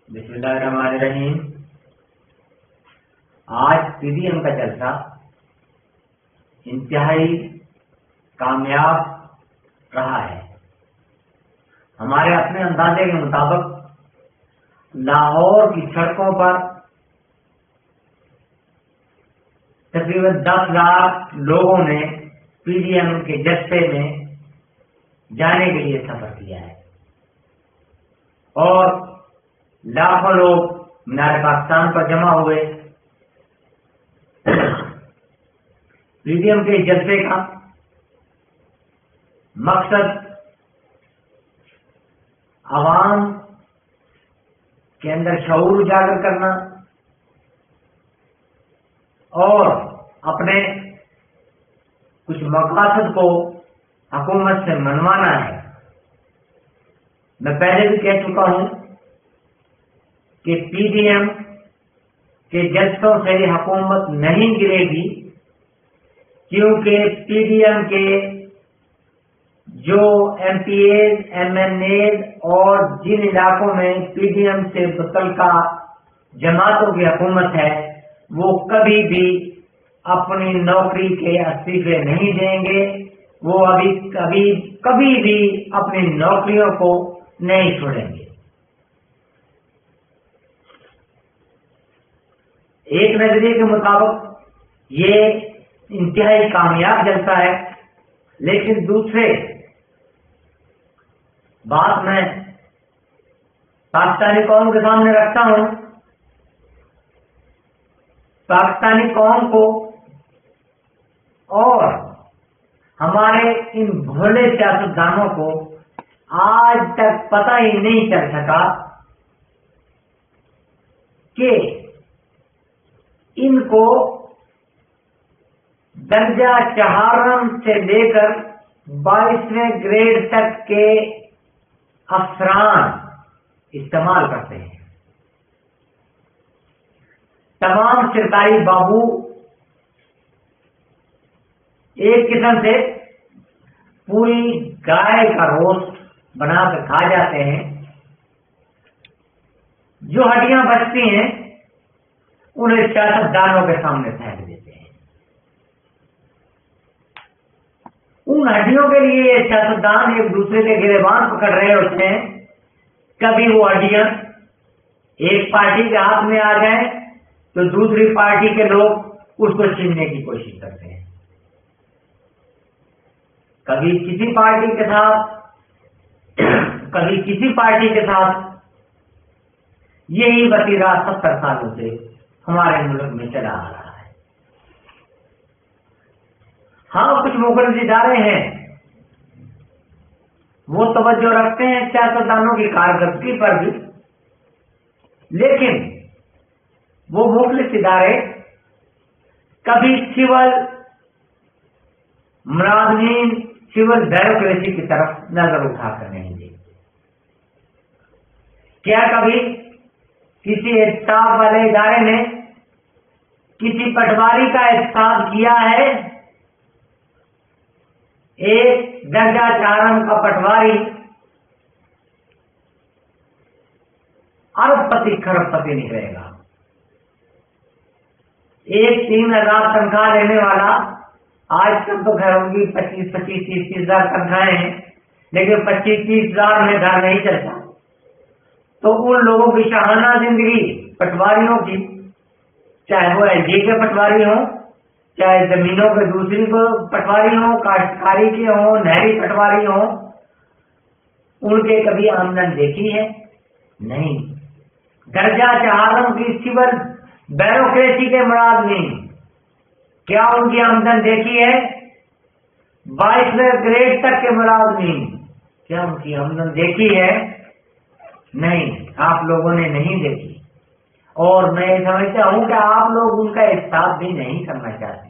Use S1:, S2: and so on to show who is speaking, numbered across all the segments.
S1: بسم اللہ الرحمن الرحیم۔ آج پی ڈی ایم کا جلسہ انتہائی کامیاب رہا ہے۔ ہمارے اپنے اندازے کے مطابق لاہور کی سڑکوں پر تقریباً 10 لاکھ لوگوں نے پی ڈی ایم کے جلسے میں جانے کے لیے سفر کیا ہے اور لاکھوں لوگ مینار پاکستان پر جمع ہوئے۔ پی ڈی ایم کے جلسے کا مقصد عوام کے اندر شعور اجاگر کرنا اور اپنے کچھ مقاصد کو حکومت سے منوانا ہے۔ میں پہلے بھی کہہ چکا ہوں کہ پی ڈی ایم کے جلسوں سے حکومت نہیں گرے گی، کیونکہ پی ڈی ایم کے جو M P As, M N As اور جن علاقوں میں پی ڈی ایم سے متعلقہ جماعتوں کی حکومت ہے وہ کبھی بھی اپنی نوکری کے استعفے نہیں دیں گے، وہ کبھی بھی اپنی نوکریوں کو نہیں چھوڑیں گے۔ ایک نظریے کے مطابق یہ انتہائی کامیاب جلسہ ہے، لیکن دوسرے بات میں پاکستانی قوم کے سامنے رکھتا ہوں۔ پاکستانی قوم کو اور ہمارے ان بھولے سیاستدانوں کو آج تک پتہ ہی نہیں چل سکا کہ ان کو درجہ 4 سے لے کر 22ویں گریڈ تک کے افسران استعمال کرتے ہیں۔ تمام سرکاری بابو ایک قسم سے پوری گائے کا روسٹ بنا کر کھا جاتے ہیں۔ جو ہڈیاں بچتی ہیں انہیں سیاستدانوں کے سامنے پھینک دیتے ہیں۔ ان ہڈیوں کے لیے یہ سیاستدان ایک دوسرے کے گریبان پکڑ رہے ہوتے ہیں۔ کبھی وہ ہڈیاں ایک پارٹی کے ہاتھ میں آ جائیں تو دوسری پارٹی کے لوگ اس کو چھیننے کی کوشش کرتے ہیں۔ کبھی کسی پارٹی کے ساتھ کبھی کسی پارٹی کے ساتھ، یہی وتیرہ 70 سالوں سے ہمارے ملک میں چلا آ رہا ہے۔ ہاں، کچھ مغرض ادارے ہیں وہ توجہ رکھتے ہیں سیاستدانوں کی کارکردگی پر بھی، لیکن وہ مخلص ادارے کبھی سول ملازمین، سول بیوروکریسی کی طرف نظر اٹھا کر نہیں دیتے۔ کیا کبھی کسی احتساب والے ادارے نے کسی پٹواری کا احتساب کیا ہے؟ ایک درجہ 4 کا پٹواری ارب پتی کھرب پتی نکلے گا۔ ایک 3,000 تنخواہ لینے والا، آج کل تو خیر ان کی 25-30 ہزار تنخواہیں ہیں، لیکن 25-30 ہزار میں گھر نہیں چلتا۔ تو ان لوگوں کی شاہانہ زندگی پٹواریوں کی، چاہے وہ ایل جی کے پٹواری ہوں، چاہے زمینوں کے دوسری کو پٹواری ہوں، کاشتکاری کے ہوں، نہری پٹواری ہوں، ان کے کبھی آمدن دیکھی ہے؟ نہیں۔ درجہ 4 کی سول بیوروکریسی کے ملازمین، کیا ان کی آمدن دیکھی ہے؟ 22ویں گریڈ تک کے ملازمین، کیا ان کی آمدن دیکھی ہے؟ نہیں، آپ لوگوں نے نہیں دیکھی، اور میں یہ سمجھتا ہوں کہ آپ لوگ ان کا احساس بھی نہیں کرنا چاہتے۔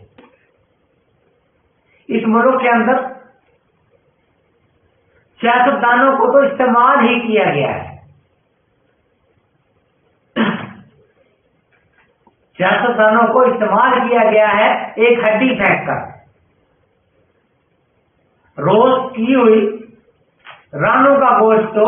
S1: اس ملک کے اندر سیاستدانوں کو تو استعمال ہی کیا گیا ہے۔ سیاستدانوں کو استعمال کیا گیا ہے ایک ہڈی پھینک کر۔ روسٹ کی ہوئی رانوں کا گوشت تو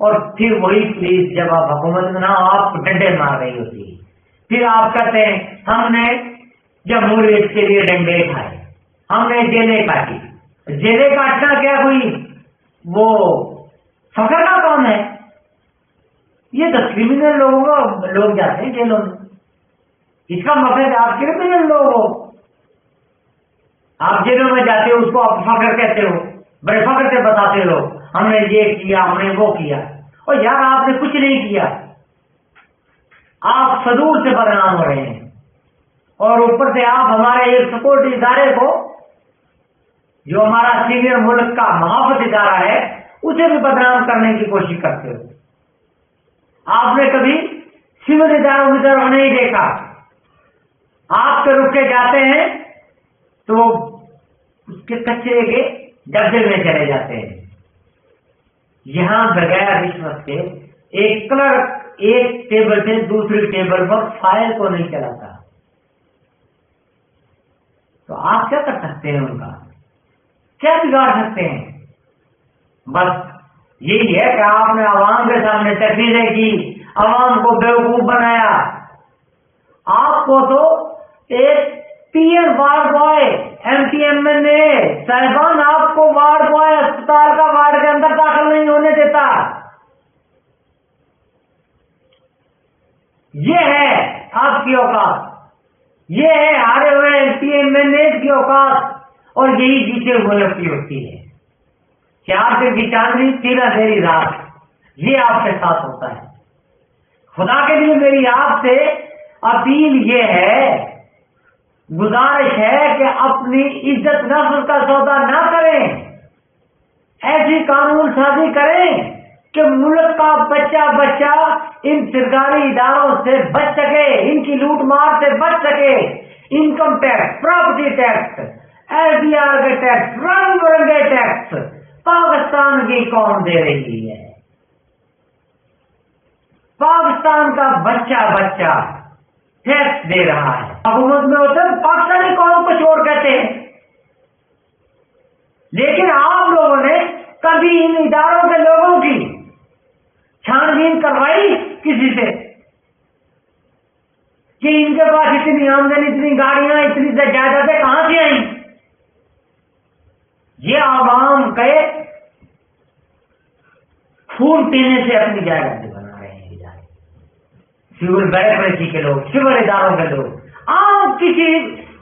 S1: اور پھر وہی پولیس جب آپ حکومت میں نہ ہو آپ کو ڈنڈے مار رہی ہوتی ہے. پھر آپ کہتے ہیں ہم نے جمہوریت کے لیے ڈنڈے کھائے, ہم نے جیلیں کاٹی. جیلیں کاٹنا کیا کوئی وہ فخر کا کام ہے؟ یہ تو کرمنل لوگ جاتے ہیں جیلوں میں. اس کا مقصد ہے آپ کرمنل لوگ ہو, آپ جیلوں میں جاتے ہو, اس کو آپ فخر کہتے ہو, بڑے فخر سے بتاتے ہو ہم نے یہ کیا ہم نے وہ کیا. اور یار آپ نے کچھ نہیں کیا, آپ صدور سے بدنام ہو رہے ہیں, اور اوپر سے آپ ہمارے ایک سپورٹ ادارے کو جو ہمارا سینئر ملک کا محافظ ادارہ ہے اسے بھی بدنام کرنے کی کوشش کرتے ہو. آپ نے کبھی سول اداروں کی طرف نہیں دیکھا, آپ کے رک کے جاتے ہیں تو اس کے کچرے کے ڈبے میں چلے جاتے ہیں. یہاں بغیر رشوت کے ایک کلرک ایک ٹیبل سے دوسری ٹیبل پر فائل کو نہیں چلاتا. تو آپ کیا کر سکتے ہیں, ان کا کیا بگاڑ سکتے ہیں؟ بس یہی ہے کہ آپ نے عوام کے سامنے تقریریں کی, عوام کو بیوقوف بنایا. آپ کو تو ایک P M ward boy M P M N A صاحبان آپ کو وارڈ بوائے اسپتال کا وارڈ کے اندر داخل نہیں ہونے دیتا. یہ ہے آپ کی اوقات, یہ ہے ہارے ہوئے ایم پی ایم این اے کی اوقات, اور یہی جیتے ہوئے کی ہوتی ہے. 4 دن کی چاندنی 13 دیر رات, یہ آپ کے ساتھ ہوتا ہے. خدا کے لیے میری آپ سے اپیل یہ ہے, گزارش ہے کہ اپنی عزت نفس کا سودا نہ کریں. ایسی قانون سازی کریں کہ ملک کا بچہ ان سرکاری اداروں سے بچ سکے, ان کی لوٹ مار سے بچ سکے. Income tax, property tax, L D R کے ٹیکس, رنگ برنگے ٹیکس پاکستان کی قوم دے رہی ہے. پاکستان کا بچہ ٹیکس دے رہا ہے. حکومت میں ہوتے ہیں پاکستانی قوم کو چور کہتے ہیں, لیکن آپ لوگوں نے کبھی ان اداروں کے لوگوں کی چھان بین کروائی کسی سے کہ ان کے پاس اتنی آمدنی, اتنی گاڑیاں, اتنی جائیدادیں کہاں سے آئیں؟ یہ عوام کے خون پینے سے اپنی جائیدادیں بنا رہے ہیں ادارے, سول بیوروکریسی کے لوگ, سول اداروں کے لوگ. عام کسی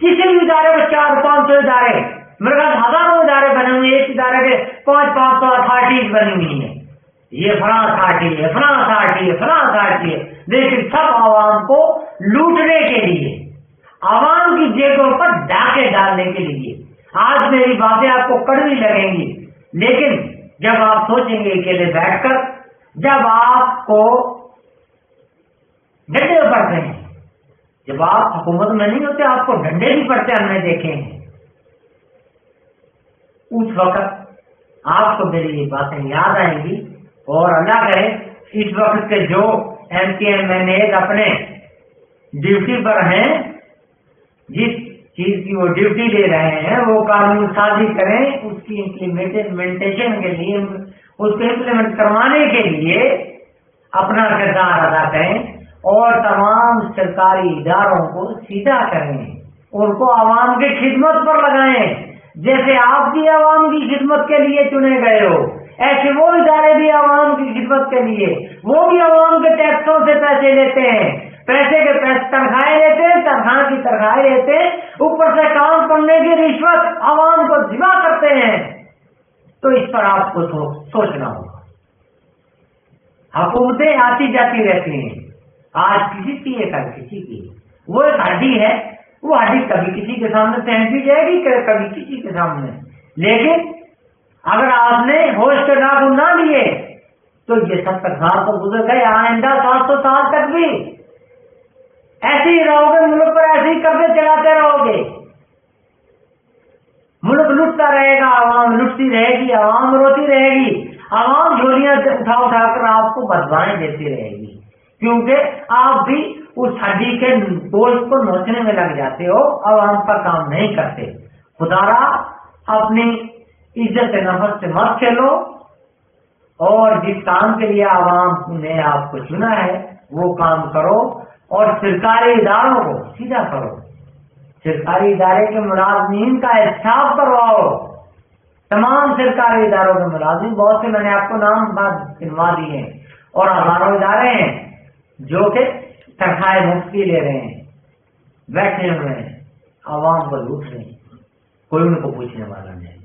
S1: بھی ادارے میں 400-500 ادارے, میرے خیال ہزاروں ادارے بنے ہوئے, ایک ادارے کے 500-500 اتھارٹیز بنی ہوئی ہیں. یہ فلاں اتھارٹی ہے, فلاں اتھارٹی ہے, فلاں اتھارٹی ہے, لیکن سب عوام کو لوٹنے کے لیے, عوام کی جیبوں پر ڈاکے ڈالنے کے لیے. آج میری باتیں آپ کو کڑوی لگیں گی, لیکن جب آپ سوچیں گے اکیلے بیٹھ کر, جب آپ کو ڈنڈے پڑتے ہیں, جب آپ حکومت میں نہیں ہوتے آپ کو ڈنڈے بھی پڑتے ہم نے دیکھے ہیں, اس وقت آپ کو میری یہ باتیں یاد آئیں گی. اور اللہ کرے اس وقت کے جو ایم پی ایم این اے اپنے ڈیوٹی پر ہیں, جس چیز کی وہ ڈیوٹی لے رہے ہیں وہ قانون سازی کریں, اس کی امپلیمنٹیشن کے لیے, اس کو امپلیمنٹ کروانے کے لیے اپنا کردار ادا کریں, اور تمام سرکاری اداروں کو سیدھا کریں, ان کو عوام کی خدمت پر لگائیں. جیسے آپ بھی عوام کی خدمت کے لیے چنے گئے ہو, ایسے وہ ادارے بھی عوام کی خدمت کے لیے, وہ بھی عوام کے ٹیکسوں سے پیسے لیتے ہیں, پیسے کے تنخواہیں لیتے ہیں, تنخواہ کی تنخواہیں لیتے ہیں, اوپر سے کام کرنے کی رشوت عوام کو ذمہ کرتے ہیں. تو اس پر آپ کو سوچنا ہوگا. حکومتیں آتی جاتی رہتی ہیں, آج کسی کی ہے کل کسی کی. وہ ایک ہڈی ہے, وہ ہڈی کبھی کسی کے سامنے پہنچی جائے گی, کبھی کسی کے سامنے. لیکن اگر آپ نے ہوش کے ناخن نہ لیے تو یہ 70 سال تو گزر گئے, آئندہ 700 سال تک بھی ایسے ہی رہو گے, ملک پر ایسے ہی قبضے چلاتے رہو گے. ملک لٹتا رہے گا, عوام لٹتی رہے گی, عوام روتی رہے گی, عوام جھولیاں اٹھا اٹھا کر آپ کو بدوائیں دیتی رہے گی, کیونکہ آپ بھی اس ہڈی کے گوشت کو نوچنے میں لگ جاتے ہو, عوام کا کام نہیں کرتے. خدا را اپنی عزت نفس سے مت کھیلو, اور جس کام کے لیے عوام نے آپ کو چنا ہے وہ کام کرو، اور سرکاری اداروں کو سیدھا کرو، سرکاری ادارے کے ملازمین کا احتساب کرواؤ، تمام سرکاری اداروں کے ملازم، بہت سے میں نے آپ کو نام گنوا دیے ہیں، اور ہزاروں ادارے ہیں جو کہ تنخواہیں مفتی لے رہے ہیں، بیٹھے ہوئے ہیں، عوام کو لوٹ رہے ہیں، کوئی ان کو پوچھنے والا نہیں۔